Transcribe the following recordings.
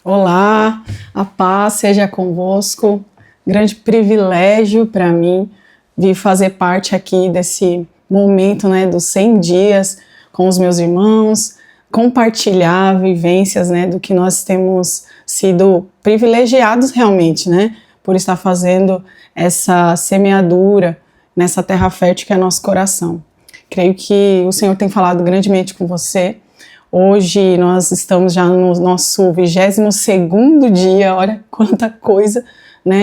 Olá, a paz seja convosco. Grande privilégio para mim vir fazer parte aqui desse momento, dos 100 dias com os meus irmãos, compartilhar vivências, do que nós temos sido privilegiados realmente, por estar fazendo essa semeadura nessa terra fértil que é nosso coração. Creio que o Senhor tem falado grandemente com você. Hoje nós estamos já no nosso 22º dia, olha quanta coisa,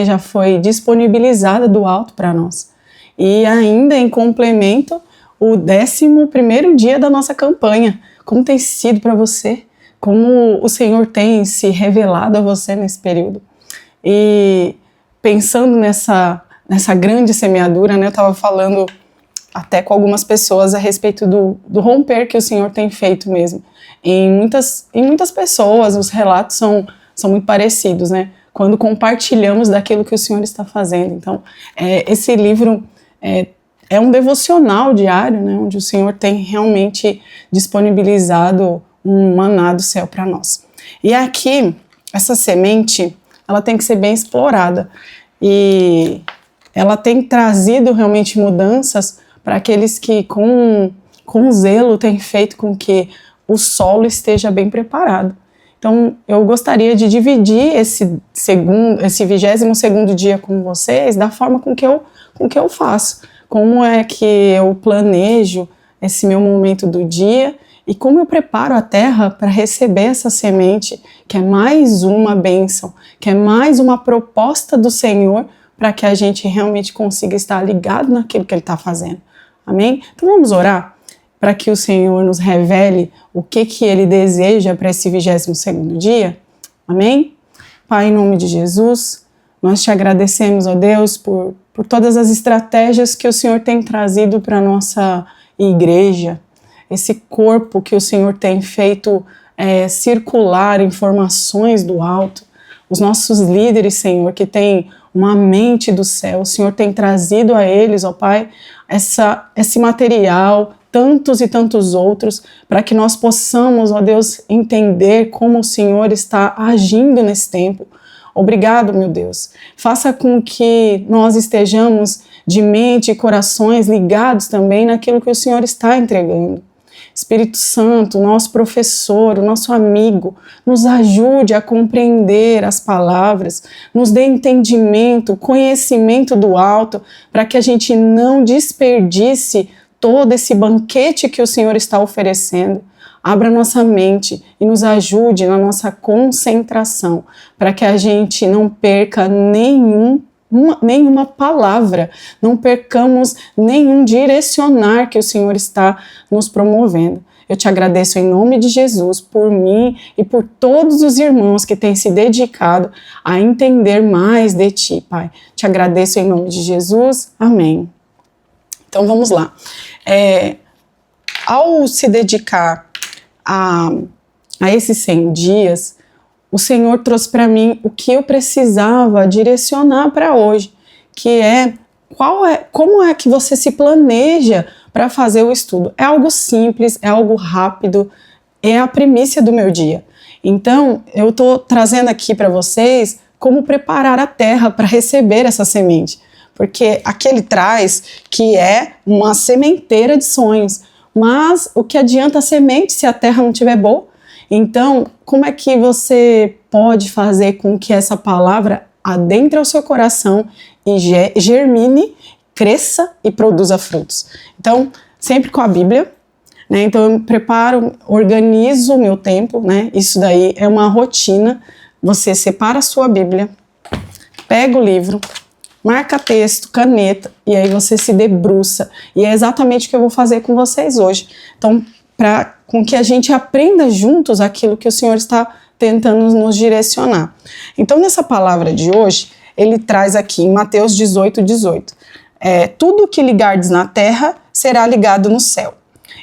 já foi disponibilizada do alto para nós. E ainda em complemento, o 11º dia da nossa campanha. Como tem sido para você? Como o Senhor tem se revelado a você nesse período? E pensando nessa grande semeadura, eu estava falando até com algumas pessoas a respeito do romper que o Senhor tem feito mesmo. Em muitas pessoas, os relatos são muito parecidos, quando compartilhamos daquilo que o Senhor está fazendo. Então, esse livro é um devocional diário, onde o Senhor tem realmente disponibilizado um maná do céu para nós. E aqui, essa semente, ela tem que ser bem explorada. E ela tem trazido realmente mudanças para aqueles que com zelo têm feito com que o solo esteja bem preparado. Então, eu gostaria de dividir esse 22º dia com vocês da forma com que eu faço. Como é que eu planejo esse meu momento do dia e como eu preparo a terra para receber essa semente, que é mais uma bênção, que é mais uma proposta do Senhor para que a gente realmente consiga estar ligado naquilo que Ele está fazendo. Amém? Então vamos orar para que o Senhor nos revele o que Ele deseja para esse 22º dia. Amém? Pai, em nome de Jesus, nós te agradecemos, ó Deus, por todas as estratégias que o Senhor tem trazido para a nossa igreja, esse corpo que o Senhor tem feito circular informações do alto, os nossos líderes, Senhor, que têm uma mente do céu, o Senhor tem trazido a eles, ó Pai, esse material, tantos e tantos outros, para que nós possamos, ó Deus, entender como o Senhor está agindo nesse tempo. Obrigado, meu Deus. Faça com que nós estejamos de mente e corações ligados também naquilo que o Senhor está entregando. Espírito Santo, nosso professor, o nosso amigo, nos ajude a compreender as palavras, nos dê entendimento, conhecimento do alto, para que a gente não desperdice todo esse banquete que o Senhor está oferecendo. Abra nossa mente e nos ajude na nossa concentração, para que a gente não perca nenhuma palavra, não percamos nenhum direcionar que o Senhor está nos promovendo. Eu te agradeço em nome de Jesus por mim e por todos os irmãos que têm se dedicado a entender mais de Ti, Pai. Te agradeço em nome de Jesus. Amém. Então vamos lá. Ao se dedicar a esses 100 dias, o Senhor trouxe para mim o que eu precisava direcionar para hoje, que é como é que você se planeja para fazer o estudo. É algo simples, é algo rápido, é a primícia do meu dia. Então, eu estou trazendo aqui para vocês como preparar a terra para receber essa semente, porque aqui ele traz que é uma sementeira de sonhos, mas o que adianta a semente se a terra não estiver boa? Então, como é que você pode fazer com que essa palavra adentre ao seu coração e germine, cresça e produza frutos? Então, sempre com a Bíblia, Então, eu preparo, organizo o meu tempo, Isso daí é uma rotina. Você separa a sua Bíblia, pega o livro, marca texto, caneta, e aí você se debruça. E é exatamente o que eu vou fazer com vocês hoje. Então, com que a gente aprenda juntos aquilo que o Senhor está tentando nos direcionar. Então, nessa palavra de hoje, ele traz aqui em Mateus 18:18. Tudo que ligardes na terra será ligado no céu.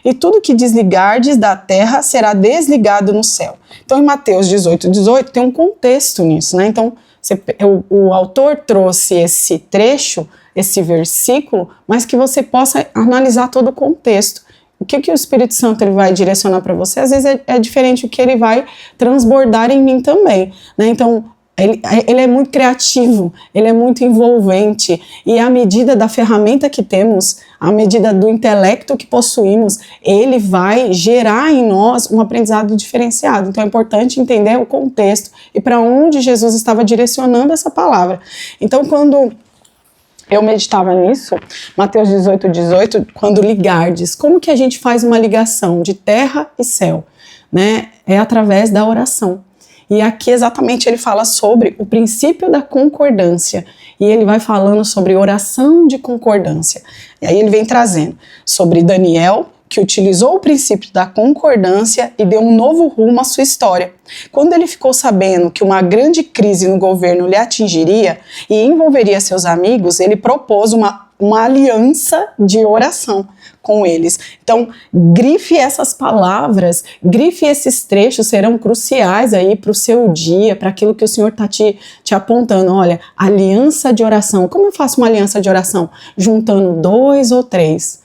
E tudo que desligardes da terra será desligado no céu. Então, em Mateus 18:18 tem um contexto nisso, Então, o autor trouxe esse trecho, esse versículo, mas que você possa analisar todo o contexto. o que o Espírito Santo ele vai direcionar para você, às vezes é diferente o que ele vai transbordar em mim também, né? Então, ele é muito criativo, ele é muito envolvente, e à medida da ferramenta que temos, à medida do intelecto que possuímos, ele vai gerar em nós um aprendizado diferenciado. Então é importante entender o contexto e para onde Jesus estava direcionando essa palavra. Então, quando eu meditava nisso, Mateus 18, quando ligardes, como que a gente faz uma ligação de terra e céu, né? É através da oração. E aqui exatamente ele fala sobre o princípio da concordância. E ele vai falando sobre oração de concordância. E aí ele vem trazendo sobre Daniel, que utilizou o princípio da concordância e deu um novo rumo à sua história. Quando ele ficou sabendo que uma grande crise no governo lhe atingiria e envolveria seus amigos, ele propôs uma aliança de oração com eles. Então, grife essas palavras, grife esses trechos, serão cruciais aí para o seu dia, para aquilo que o Senhor está te apontando. Olha, aliança de oração. Como eu faço uma aliança de oração? Juntando 2 ou 3,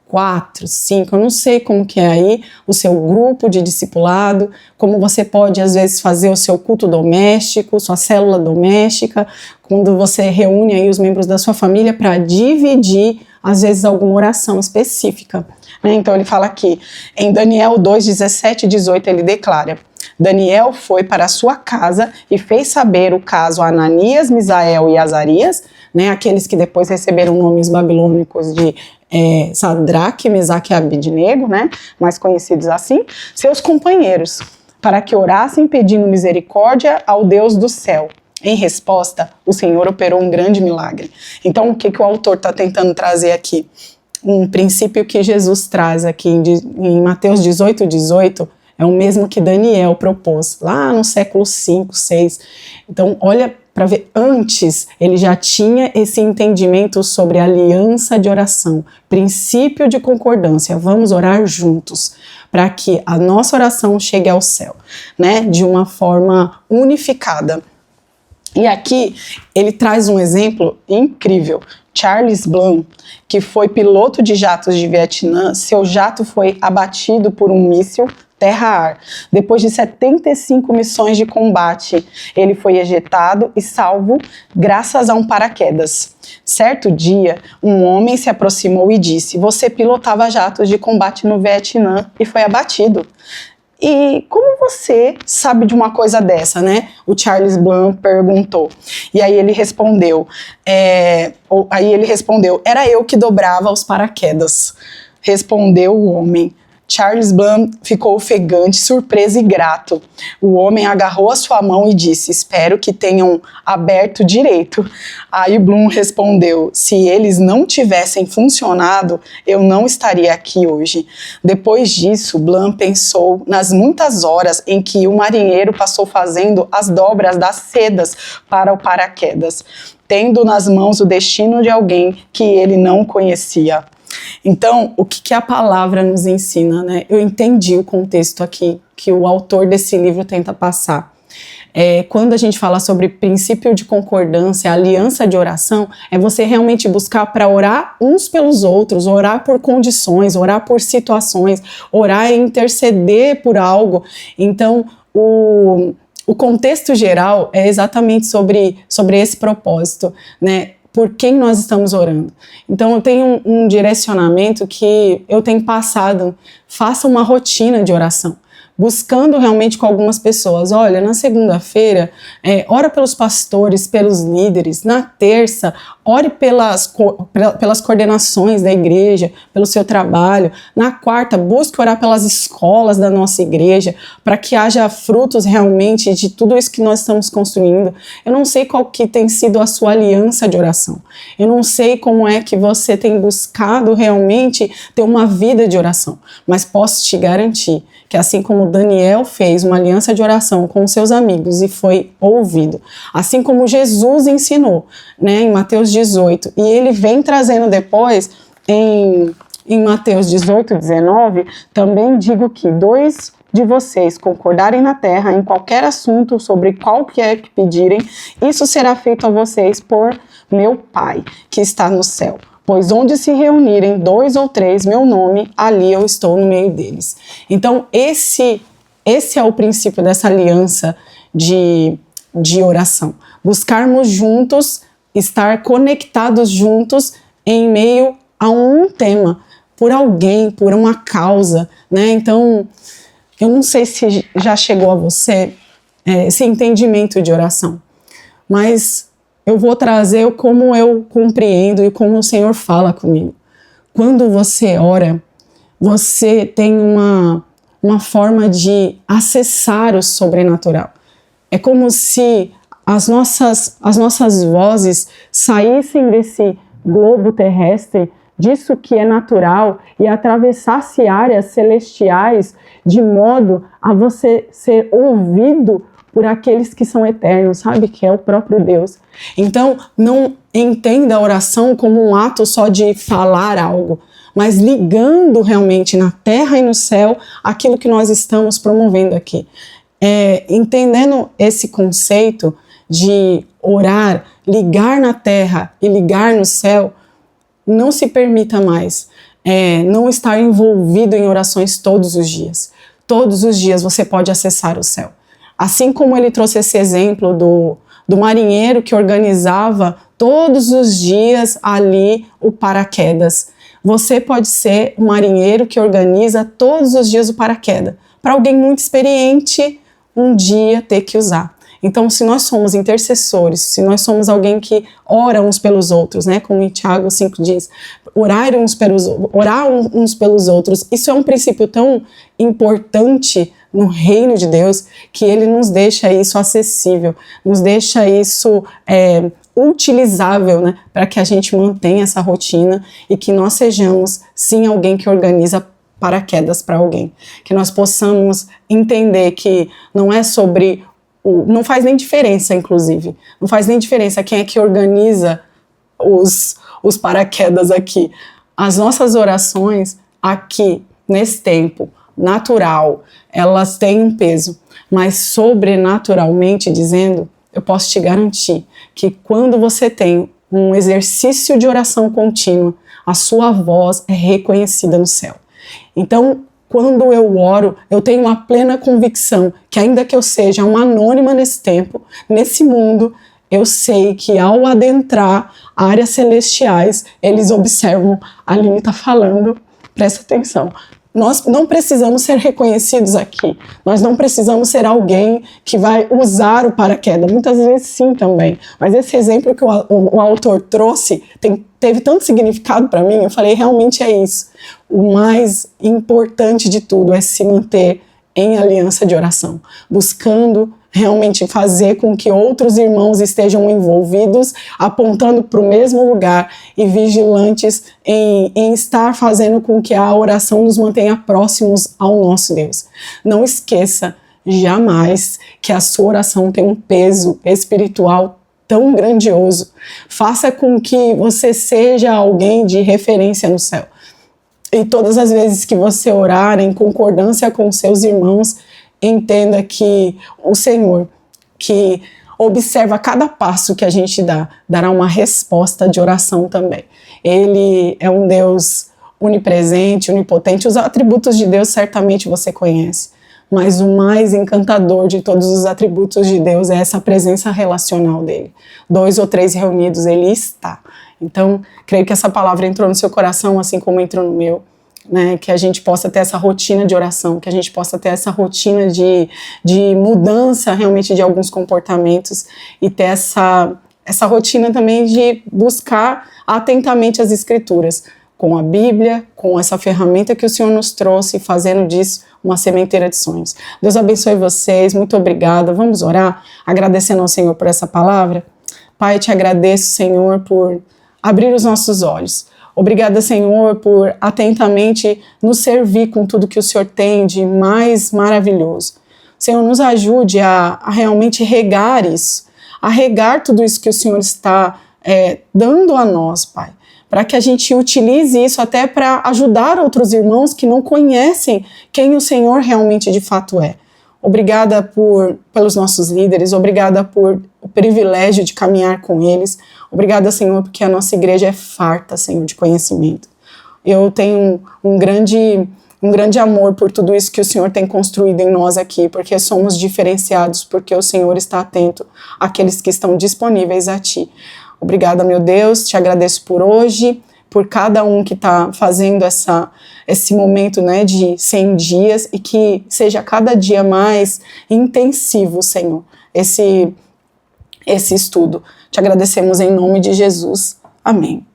4, 5, eu não sei como que é aí o seu grupo de discipulado, como você pode às vezes fazer o seu culto doméstico, sua célula doméstica, quando você reúne aí os membros da sua família para dividir às vezes alguma oração específica, né? Então ele fala aqui, em Daniel 2, 17 e 18 ele declara: Daniel foi para a sua casa e fez saber o caso a Ananias, Misael e Azarias, né, aqueles que depois receberam nomes babilônicos de Sadraque, Mesaque e Abednego, né, mais conhecidos assim, seus companheiros, para que orassem pedindo misericórdia ao Deus do céu. Em resposta, o Senhor operou um grande milagre. Então, o que o autor está tentando trazer aqui? Um princípio que Jesus traz aqui em Mateus 18, é o mesmo que Daniel propôs, lá no século 5, 6. Então, olha para ver, antes ele já tinha esse entendimento sobre aliança de oração, princípio de concordância, vamos orar juntos, para que a nossa oração chegue ao céu, né, de uma forma unificada. E aqui ele traz um exemplo incrível. Charles Blanc, que foi piloto de jatos de Vietnã, seu jato foi abatido por um míssil terra-ar. Depois de 75 missões de combate, ele foi ejetado e salvo graças a um paraquedas. Certo dia, um homem se aproximou e disse: "Você pilotava jatos de combate no Vietnã e foi abatido. E como você sabe de uma coisa dessa, né?" O Charles Blanc perguntou. E aí ele respondeu, era eu que dobrava os paraquedas. Respondeu o homem. Charles Blanc ficou ofegante, surpreso e grato. O homem agarrou a sua mão e disse: "Espero que tenham aberto direito." Aí Blanc respondeu: "Se eles não tivessem funcionado, eu não estaria aqui hoje." Depois disso, Blanc pensou nas muitas horas em que o marinheiro passou fazendo as dobras das sedas para o paraquedas, tendo nas mãos o destino de alguém que ele não conhecia. Então, o que a palavra nos ensina, né? Eu entendi o contexto aqui que o autor desse livro tenta passar. Quando a gente fala sobre princípio de concordância, aliança de oração, é você realmente buscar para orar uns pelos outros, orar por condições, orar por situações, orar e interceder por algo. Então, o contexto geral é exatamente sobre esse propósito, né? Por quem nós estamos orando. Então eu tenho um direcionamento que eu tenho passado, faça uma rotina de oração, buscando realmente com algumas pessoas. Olha, na segunda-feira, ora pelos pastores, pelos líderes. Na terça, ore pelas coordenações da igreja, pelo seu trabalho. Na quarta, busque orar pelas escolas da nossa igreja, para que haja frutos realmente de tudo isso que nós estamos construindo. Eu não sei qual que tem sido a sua aliança de oração. Eu não sei como é que você tem buscado realmente ter uma vida de oração, mas posso te garantir que assim como Daniel fez uma aliança de oração com seus amigos e foi ouvido, assim como Jesus ensinou, né, em Mateus 18, e ele vem trazendo depois em Mateus 18, 19, também digo que 2 de vocês concordarem na terra em qualquer assunto sobre qualquer que pedirem, isso será feito a vocês por meu Pai que está no céu. pois onde se reunirem 2 ou 3, meu nome, ali eu estou no meio deles. Então, esse é o princípio dessa aliança de oração. Buscarmos juntos, estar conectados juntos em meio a um tema, por alguém, por uma causa, né? Então, eu não sei se já chegou a você esse entendimento de oração, mas eu vou trazer como eu compreendo e como o Senhor fala comigo. Quando você ora, você tem uma forma de acessar o sobrenatural. É como se as nossas vozes saíssem desse globo terrestre, disso que é natural, e atravessasse áreas celestiais de modo a você ser ouvido por aqueles que são eternos, sabe? Que é o próprio Deus. Então, não entenda a oração como um ato só de falar algo, mas ligando realmente na terra e no céu aquilo que nós estamos promovendo aqui. Entendendo esse conceito de orar, ligar na terra e ligar no céu, não se permita mais não estar envolvido em orações todos os dias. Todos os dias você pode acessar o céu. Assim como ele trouxe esse exemplo do marinheiro que organizava todos os dias ali o paraquedas. Você pode ser um marinheiro que organiza todos os dias o paraquedas. Para alguém muito experiente, um dia ter que usar. Então, se nós somos intercessores, se nós somos alguém que ora uns pelos outros, né, como em Tiago 5 diz, orar uns pelos outros, isso é um princípio tão importante no reino de Deus, que ele nos deixa isso acessível, nos deixa isso utilizável, né, para que a gente mantenha essa rotina e que nós sejamos, sim, alguém que organiza paraquedas para alguém. Que nós possamos entender que não é sobre não faz nem diferença, inclusive. Não faz nem diferença quem é que organiza os paraquedas aqui. As nossas orações aqui, nesse tempo natural, elas têm um peso. Mas sobrenaturalmente dizendo, eu posso te garantir que quando você tem um exercício de oração contínua, a sua voz é reconhecida no céu. Então, quando eu oro, eu tenho uma plena convicção que ainda que eu seja uma anônima nesse tempo, nesse mundo, eu sei que ao adentrar áreas celestiais, eles observam, a Aline está falando, presta atenção. Nós não precisamos ser reconhecidos aqui, nós não precisamos ser alguém que vai usar o paraquedas, muitas vezes sim também, mas esse exemplo que o autor trouxe teve tanto significado para mim, eu falei, realmente é isso. O mais importante de tudo é se manter em aliança de oração, buscando realmente fazer com que outros irmãos estejam envolvidos, apontando para o mesmo lugar e vigilantes em estar fazendo com que a oração nos mantenha próximos ao nosso Deus. Não esqueça jamais que a sua oração tem um peso espiritual tão grandioso. Faça com que você seja alguém de referência no céu. E todas as vezes que você orar em concordância com seus irmãos, entenda que o Senhor, que observa cada passo que a gente dá, dará uma resposta de oração também. Ele é um Deus onipresente, onipotente. Os atributos de Deus certamente você conhece, mas o mais encantador de todos os atributos de Deus é essa presença relacional dele. 2 ou 3 reunidos, ele está. Então, creio que essa palavra entrou no seu coração, assim como entrou no meu. Né, que a gente possa ter essa rotina de oração, que a gente possa ter essa rotina de mudança realmente de alguns comportamentos e ter essa rotina também de buscar atentamente as Escrituras, com a Bíblia, com essa ferramenta que o Senhor nos trouxe, fazendo disso uma sementeira de sonhos. Deus abençoe vocês, muito obrigada. Vamos orar, agradecendo ao Senhor por essa palavra. Pai, eu te agradeço, Senhor, por abrir os nossos olhos. Obrigada, Senhor, por atentamente nos servir com tudo que o Senhor tem de mais maravilhoso. Senhor, nos ajude a realmente regar isso, a regar tudo isso que o Senhor está dando a nós, Pai, para que a gente utilize isso até para ajudar outros irmãos que não conhecem quem o Senhor realmente de fato é. Obrigada pelos nossos líderes, obrigada por o privilégio de caminhar com eles. Obrigada, Senhor, porque a nossa igreja é farta, Senhor, de conhecimento. Eu tenho um grande amor por tudo isso que o Senhor tem construído em nós aqui, porque somos diferenciados, porque o Senhor está atento àqueles que estão disponíveis a Ti. Obrigada, meu Deus, te agradeço por hoje, por cada um que está fazendo esse momento, né, de 100 dias, e que seja cada dia mais intensivo, Senhor, esse estudo. Te agradecemos em nome de Jesus. Amém.